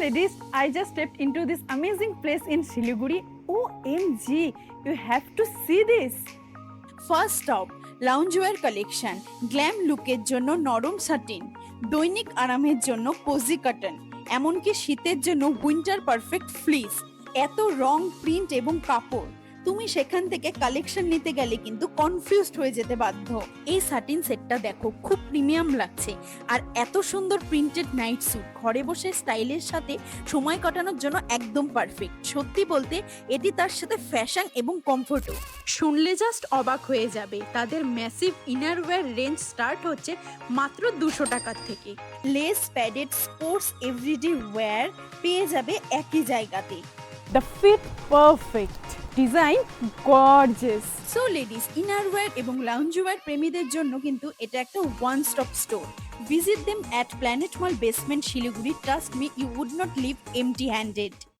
ladies, I just stepped into this amazing place in Siliguri. OMG, you have to see this. First stop loungewear collection, glam লুকের জন্য নরম satin, দৈনিক আরামের জন্য cosy cotton, এমনকি শীতের জন্য উইন্টার পারফেক্ট ফ্লিস। এত রং, প্রিন্ট এবং কাপড়, তুমি সেখান থেকে কালেকশন নিতে গেলে কিন্তু কনফিউজড হয়ে যেতে বাধ্য। এই সাটিন সেটটা দেখো, খুব প্রিমিয়াম লাগছে। আর এত সুন্দর প্রিন্টেড নাইট স্যুট, ঘরে বসে স্টাইলের সাথে সময় কাটানোর জন্য একদম পারফেক্ট। সত্যি বলতে এটি তার সাথে ফ্যাশন এবং কমফোর্টও। শুনলে জাস্ট অবাক হয়ে যাবে, তাদের ম্যাসিভ ইনারওয়্যার রেঞ্জ স্টার্ট হচ্ছে মাত্র 200 টাকার থেকে। Lace padded sports everyday wear পেয়ে যাবে একই জায়গাতে। The fit perfect, design gorgeous. So ladies, innerwear এবং লাউঞ্জওয়্যার প্রেমীদের জন্য কিন্তু এটা একটা one stop store. Visit them at Planet Mall basement Siliguri. Trust me, you would not leave empty handed.